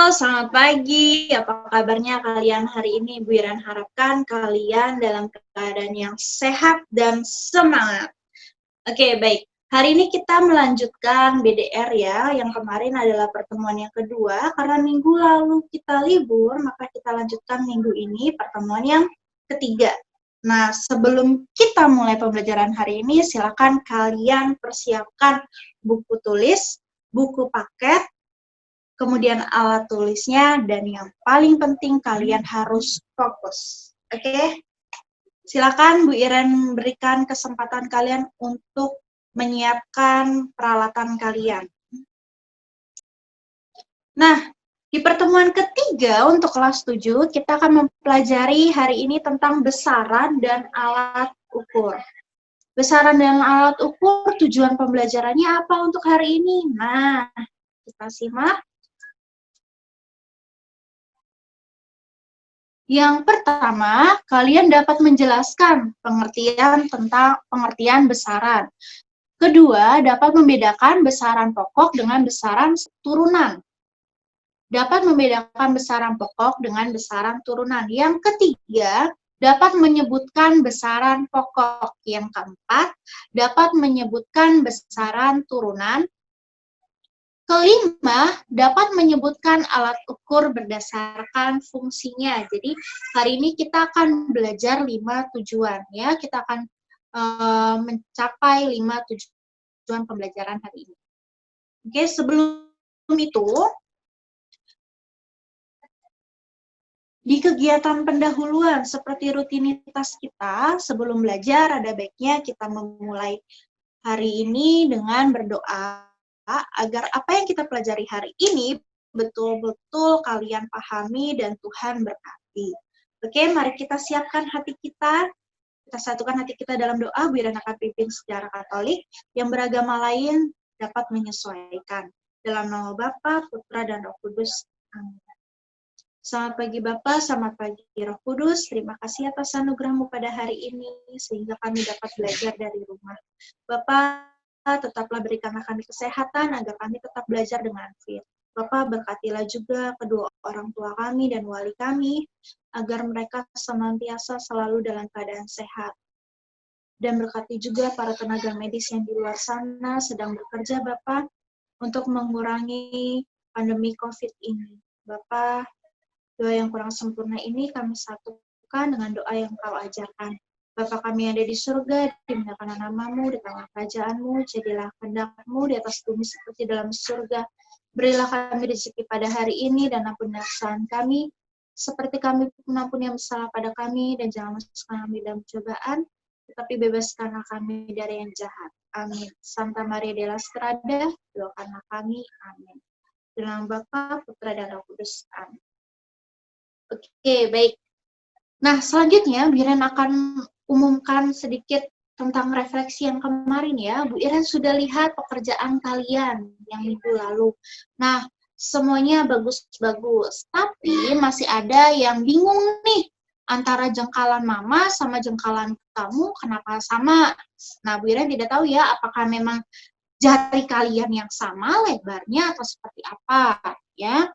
Selamat pagi. Apa kabarnya kalian hari ini? Bu Iren harapkan kalian dalam keadaan yang sehat dan semangat. Oke, baik. Hari ini kita melanjutkan BDR ya, yang kemarin adalah pertemuan yang kedua. Karena minggu lalu kita libur, maka kita lanjutkan minggu ini pertemuan yang ketiga. Nah, sebelum kita mulai pembelajaran hari ini, silakan kalian persiapkan buku tulis, buku paket, kemudian alat tulisnya, dan yang paling penting kalian harus fokus. Oke? Silakan Bu Iren berikan kesempatan kalian untuk menyiapkan peralatan kalian. Nah, di pertemuan ketiga untuk kelas 7, kita akan mempelajari hari ini tentang besaran dan alat ukur. Besaran dan alat ukur, tujuan pembelajarannya apa untuk hari ini? Nah, kita simak. Yang pertama, kalian dapat menjelaskan pengertian besaran. Kedua, dapat membedakan besaran pokok dengan besaran turunan. Dapat membedakan besaran pokok dengan besaran turunan. Yang ketiga, dapat menyebutkan besaran pokok. Yang keempat, dapat menyebutkan besaran turunan. Kelima, dapat menyebutkan alat ukur berdasarkan fungsinya. Jadi, hari ini kita akan belajar 5 tujuan. Ya, kita akan mencapai 5 tujuan pembelajaran hari ini. Oke, sebelum itu, di kegiatan pendahuluan seperti rutinitas kita, sebelum belajar, ada baiknya kita memulai hari ini dengan berdoa agar apa yang kita pelajari hari ini betul-betul kalian pahami dan Tuhan berkati. Oke, mari kita siapkan hati kita satukan hati kita dalam doa. Bu Iren akan pimpin secara Katolik, yang beragama lain dapat menyesuaikan. Dalam nama Bapa, Putra, dan Roh Kudus. Amin. Selamat pagi Bapak, selamat pagi Roh Kudus. Terima kasih atas anugerah-Mu pada hari ini, sehingga kami dapat belajar dari rumah. Bapak, tetaplah berikanlah kami kesehatan agar kami tetap belajar dengan fit. Bapak, berkatilah juga kedua orang tua kami dan wali kami, agar mereka senantiasa selalu dalam keadaan sehat. Dan berkati juga para tenaga medis yang di luar sana sedang bekerja, Bapak, untuk mengurangi pandemi COVID ini. Bapak, doa yang kurang sempurna ini kami satukan dengan doa yang Kau ajarkan. Bapa kami yang ada di surga, dimuliakanlah nama-Mu, di tengah kerajaan-Mu, jadilah kehendak-Mu di atas bumi seperti dalam surga. Berilah kami rezeki pada hari ini, dan ampunilah kesalahan kami, seperti kami mengampuni yang bersalah pada kami, dan jangan masukkan kami dalam cobaan, tetapi bebaskanlah kami dari yang jahat. Amin. Santa Maria della Strada, doakanlah kami. Amin. Dalam Bapa, Putra, dan Roh Kudus. Amin. Oke, baik. Nah, selanjutnya Bu Iren akan umumkan sedikit tentang refleksi yang kemarin ya. Bu Iren sudah lihat pekerjaan kalian yang minggu lalu. Nah, semuanya bagus-bagus. Tapi masih ada yang bingung nih, antara jengkalan mama sama jengkalan kamu kenapa sama. Nah, Bu Iren tidak tahu ya, apakah memang jari kalian yang sama lebarnya atau seperti apa ya.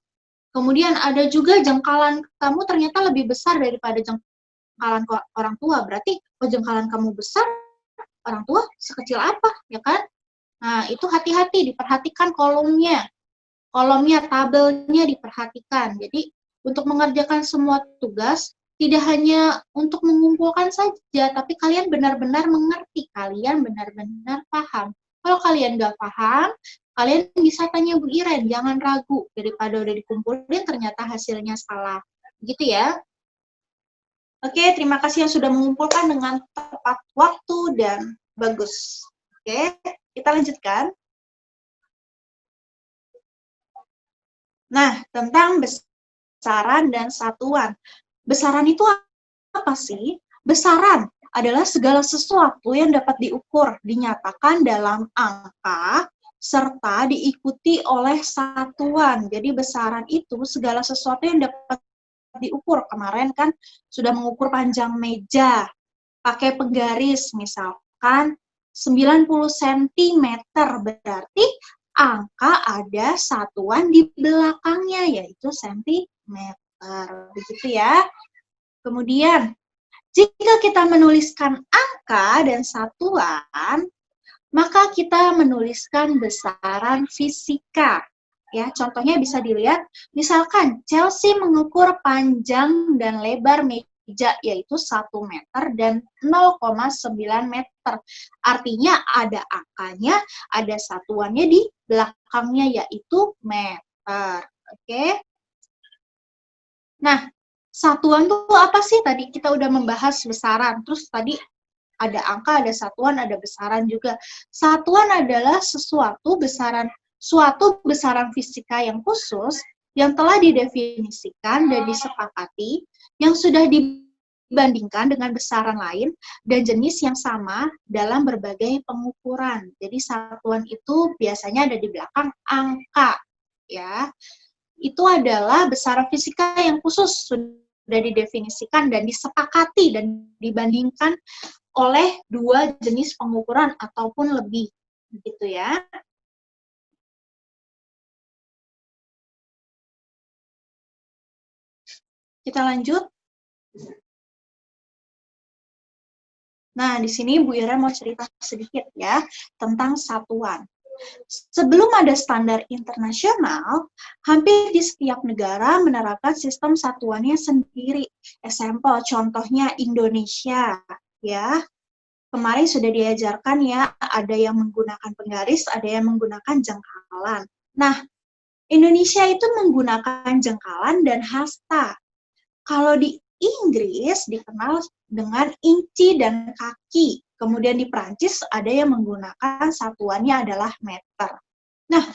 Kemudian ada juga jengkalan kamu ternyata lebih besar daripada jengkalan orang tua. Berarti jengkalan kamu besar, orang tua sekecil apa, ya kan? Nah, itu hati-hati, diperhatikan kolomnya. Kolomnya, tabelnya diperhatikan. Jadi, untuk mengerjakan semua tugas, tidak hanya untuk mengumpulkan saja, tapi kalian benar-benar mengerti, kalian benar-benar paham. Kalau kalian nggak paham, kalian bisa tanya Bu Iren, jangan ragu, daripada udah dikumpulin ternyata hasilnya salah. Gitu ya. Oke, terima kasih yang sudah mengumpulkan dengan tepat waktu dan bagus. Oke, kita lanjutkan. Nah, tentang besaran dan satuan. Besaran itu apa sih? Besaran adalah segala sesuatu yang dapat diukur, dinyatakan dalam angka, serta diikuti oleh satuan. Jadi besaran itu segala sesuatu yang dapat diukur. Kemarin kan sudah mengukur panjang meja, pakai penggaris, misalkan 90 cm, berarti angka ada satuan di belakangnya, yaitu sentimeter. Begitu ya. Kemudian, jika kita menuliskan angka dan satuan, maka kita menuliskan besaran fisika. Ya, contohnya bisa dilihat, misalkan Chelsea mengukur panjang dan lebar meja yaitu 1 meter dan 0,9 meter. Artinya ada angkanya, ada satuannya di belakangnya yaitu meter. Oke. Nah, satuan itu apa sih? Tadi kita udah membahas besaran. Terus tadi ada angka, ada satuan, ada besaran juga. Satuan adalah suatu besaran fisika yang khusus yang telah didefinisikan dan disepakati, yang sudah dibandingkan dengan besaran lain dan jenis yang sama dalam berbagai pengukuran. Jadi satuan itu biasanya ada di belakang angka, ya. Itu adalah besaran fisika yang khusus sudah didefinisikan dan disepakati dan dibandingkan oleh dua jenis pengukuran ataupun lebih, gitu ya. Kita lanjut. Nah, di sini Bu Ira mau cerita sedikit ya tentang satuan. Sebelum ada standar internasional, hampir di setiap negara menerapkan sistem satuannya sendiri. Example, contohnya Indonesia, ya. Kemarin sudah diajarkan ya, ada yang menggunakan penggaris, ada yang menggunakan jengkalan. Nah, Indonesia itu menggunakan jengkalan dan hasta. Kalau di Inggris dikenal dengan inci dan kaki. Kemudian di Prancis ada yang menggunakan satuannya adalah meter. Nah,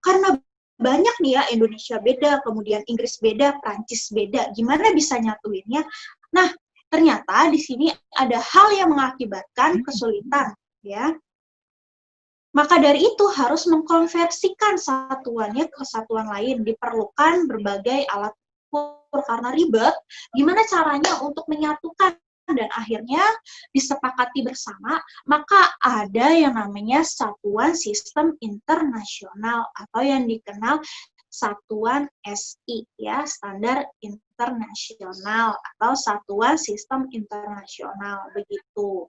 karena banyak nih ya, Indonesia beda, kemudian Inggris beda, Prancis beda. Gimana bisa nyatuinnya? Nah, ternyata di sini ada hal yang mengakibatkan kesulitan, ya. Maka dari itu harus mengkonversikan satuannya ke satuan lain. Diperlukan berbagai alat ukur karena ribet. Gimana caranya untuk menyatukan dan akhirnya disepakati bersama, maka ada yang namanya satuan sistem internasional atau yang dikenal satuan SI, ya, standar internasional atau satuan sistem internasional, begitu.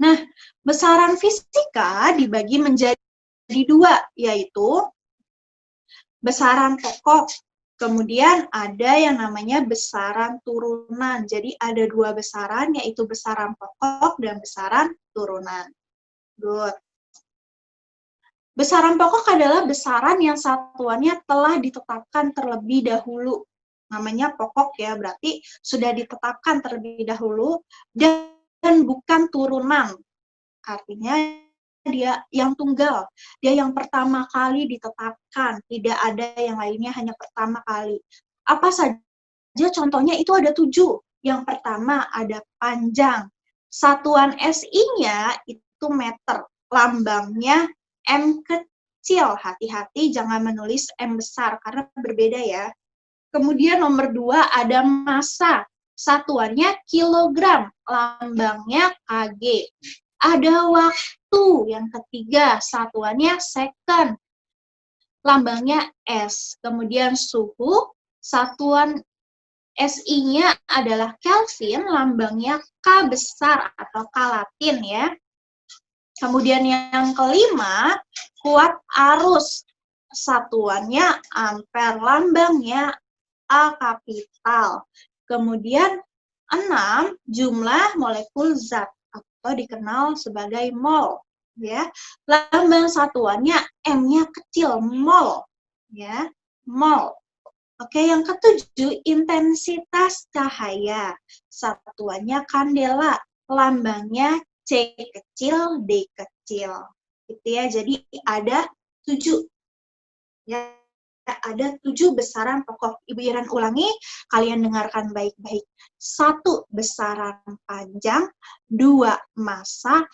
Nah, besaran fisika dibagi menjadi dua, yaitu besaran pokok, kemudian ada yang namanya besaran turunan. Jadi ada dua besaran, yaitu besaran pokok dan besaran turunan. Good. Besaran pokok adalah besaran yang satuannya telah ditetapkan terlebih dahulu. Namanya pokok ya, berarti sudah ditetapkan terlebih dahulu dan bukan turunan. Artinya dia yang tunggal, dia yang pertama kali ditetapkan, tidak ada yang lainnya, hanya pertama kali. Apa saja contohnya? Itu ada 7. Yang pertama ada panjang. Satuan SI-nya itu meter, lambangnya M kecil. Hati-hati jangan menulis M besar karena berbeda ya. Kemudian nomor 2 ada massa. Satuannya kilogram, lambangnya kg. Ada waktu, yang ketiga, satuannya second, lambangnya S. Kemudian suhu, satuan SI-nya adalah Kelvin, lambangnya K besar atau K Latin ya. Kemudian yang kelima, kuat arus, satuannya ampere, lambangnya A kapital. Kemudian 6, jumlah molekul zat atau dikenal sebagai mol, ya. Lambang satuannya M-nya kecil, mol, ya, mol. Oke, yang ketujuh, intensitas cahaya. Satuannya kandela, lambangnya C kecil, D kecil. Gitu ya. Jadi ada 7. Ya, ada 7 besaran pokok. Ibu Iren ulangi, kalian dengarkan baik-baik. 1, besaran panjang, 2, massa,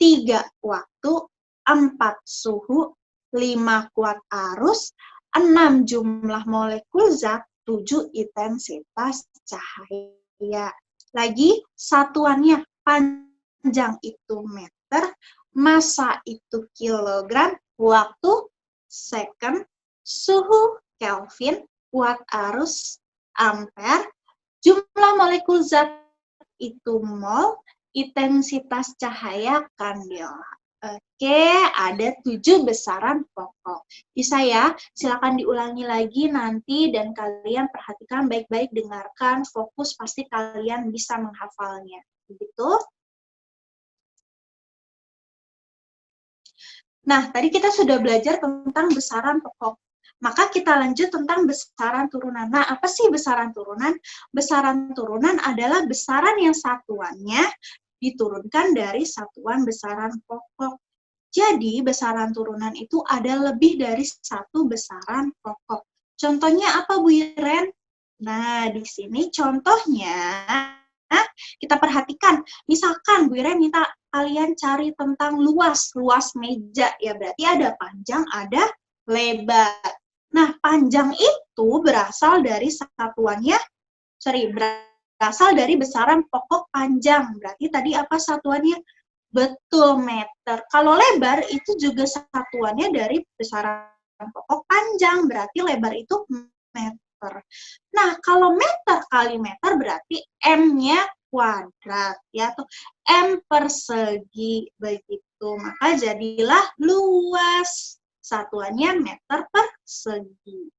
3, waktu, 4, suhu, 5, kuat arus, 6, jumlah molekul zat, 7, intensitas cahaya. Lagi, satuannya panjang itu meter, massa itu kilogram, waktu second, suhu Kelvin, watt arus ampere, jumlah molekul zat itu mol, intensitas cahaya kandela. Oke, ada 7 besaran pokok. Bisa ya, silakan diulangi lagi nanti dan kalian perhatikan baik-baik, dengarkan, fokus, pasti kalian bisa menghafalnya. Begitu? Nah, tadi kita sudah belajar tentang besaran pokok. Maka kita lanjut tentang besaran turunan. Nah, apa sih besaran turunan? Besaran turunan adalah besaran yang satuannya diturunkan dari satuan besaran pokok. Jadi, besaran turunan itu ada lebih dari satu besaran pokok. Contohnya apa, Bu Iren? Nah, di sini contohnya kita perhatikan. Misalkan Bu Iren minta kalian cari tentang luas meja, ya berarti ada panjang, ada lebar. Nah, panjang itu berasal dari berasal dari besaran pokok panjang. Berarti tadi apa satuannya? Betul, meter. Kalau lebar itu juga satuannya dari besaran pokok panjang, berarti lebar itu meter. Nah, kalau meter kali meter berarti M-nya kuadrat, ya, atau M persegi, begitu. Maka jadilah luas. Satuannya meter persegi.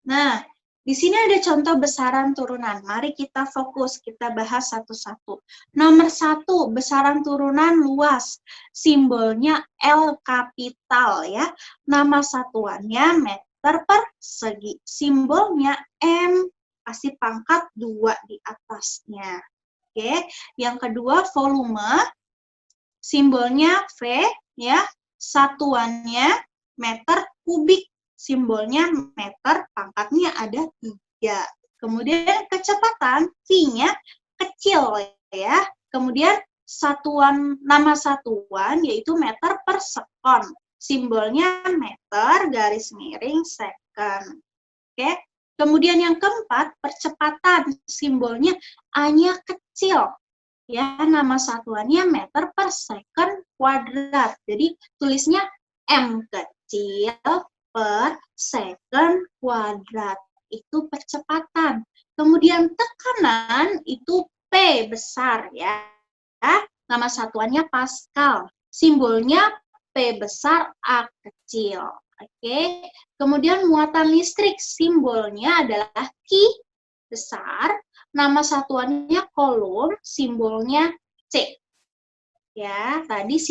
Nah, di sini ada contoh besaran turunan. Mari kita fokus, kita bahas satu-satu. Nomor 1, besaran turunan luas. Simbolnya L kapital ya. Nama satuannya meter persegi. Simbolnya M, kasih pangkat 2 di atasnya. Oke, yang kedua volume. Simbolnya V ya. Satuannya meter kubik. Simbolnya meter, pangkatnya ada 3. Kemudian kecepatan, V-nya kecil ya. Kemudian nama satuan yaitu meter per sekon. Simbolnya meter garis miring second. Oke. Kemudian yang keempat, percepatan. Simbolnya A-nya kecil. Ya, nama satuannya meter per second kuadrat. Jadi tulisnya M kecil per second kuadrat. Itu percepatan. Kemudian tekanan itu P besar ya. Nama satuannya Pascal. Simbolnya P besar A kecil. Oke. Kemudian muatan listrik simbolnya adalah Q besar. Nama satuannya Coulomb, simbolnya C. Ya, tadi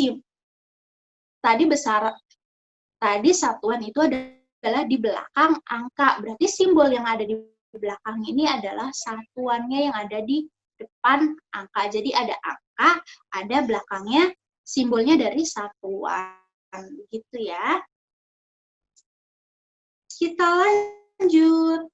satuan itu adalah di belakang angka. Berarti simbol yang ada di belakang ini adalah satuannya yang ada di depan angka. Jadi ada angka, ada belakangnya simbolnya dari satuan. Gitu ya. Kita lanjut.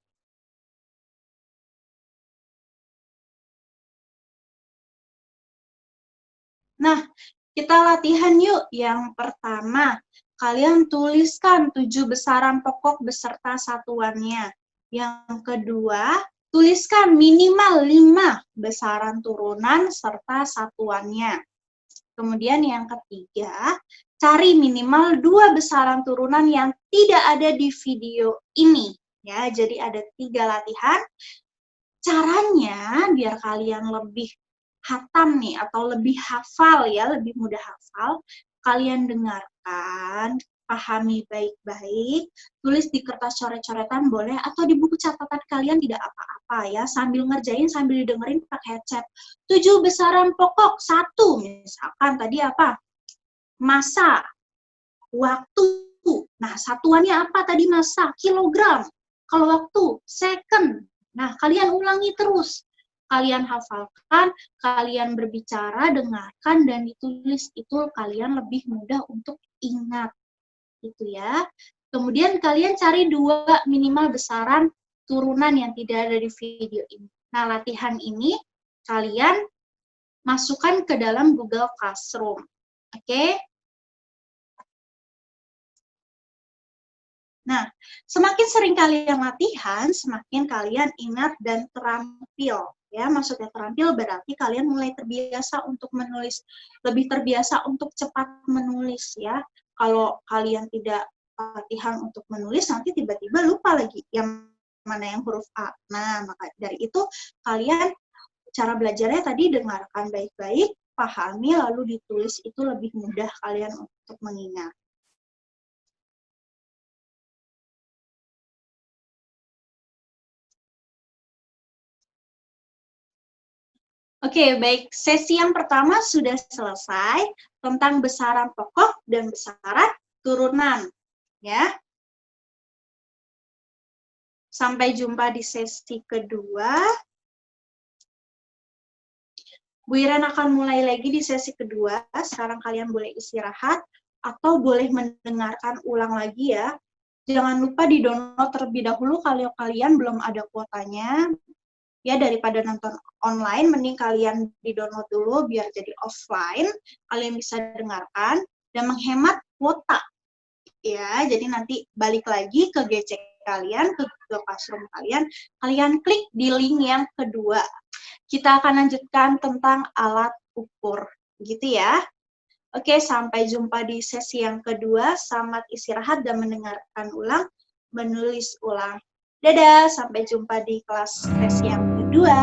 Nah, kita latihan yuk. Yang pertama, kalian tuliskan 7 besaran pokok beserta satuannya. Yang kedua, tuliskan minimal 5 besaran turunan serta satuannya. Kemudian yang ketiga, cari minimal 2 besaran turunan yang tidak ada di video ini. Ya, jadi ada 3 latihan. Caranya biar kalian lebih hatam nih atau lebih hafal ya, lebih mudah hafal, kalian dengarkan, pahami baik-baik, tulis di kertas coret-coretan boleh atau di buku catatan kalian tidak apa-apa ya, sambil ngerjain sambil didengerin pakai headset. 7 besaran pokok, 1 misalkan tadi apa? Massa, waktu. Nah, satuannya apa tadi massa? Kilogram. Kalau waktu, second. Nah, kalian ulangi terus. Kalian hafalkan, kalian berbicara, dengarkan, dan ditulis. Itu kalian lebih mudah untuk ingat. Gitu ya. Kemudian kalian cari 2 minimal besaran turunan yang tidak ada di video ini. Nah, latihan ini kalian masukkan ke dalam Google Classroom. Oke? Nah, semakin sering kalian latihan, semakin kalian ingat dan terampil. Ya, maksudnya terampil berarti kalian mulai terbiasa untuk menulis, lebih terbiasa untuk cepat menulis ya. Kalau kalian tidak latihan untuk menulis, nanti tiba-tiba lupa lagi yang mana yang huruf A. Nah, maka dari itu kalian cara belajarnya tadi dengarkan baik-baik, pahami, lalu ditulis, itu lebih mudah kalian untuk mengingat. Oke, baik. Sesi yang pertama sudah selesai tentang besaran pokok dan besaran turunan. Ya. Sampai jumpa di sesi kedua. Bu Iren akan mulai lagi di sesi kedua. Sekarang kalian boleh istirahat atau boleh mendengarkan ulang lagi ya. Jangan lupa di-download terlebih dahulu kalau kalian belum ada kuotanya. Ya, daripada nonton online, mending kalian di-download dulu biar jadi offline, kalian bisa dengarkan dan menghemat kuota. Ya, jadi nanti balik lagi ke GC kalian, ke Google Classroom kalian, kalian klik di link yang kedua. Kita akan lanjutkan tentang alat ukur, gitu ya. Oke, sampai jumpa di sesi yang kedua. Selamat istirahat dan mendengarkan ulang, menulis ulang. Dadah, sampai jumpa di kelas sesi yang kedua.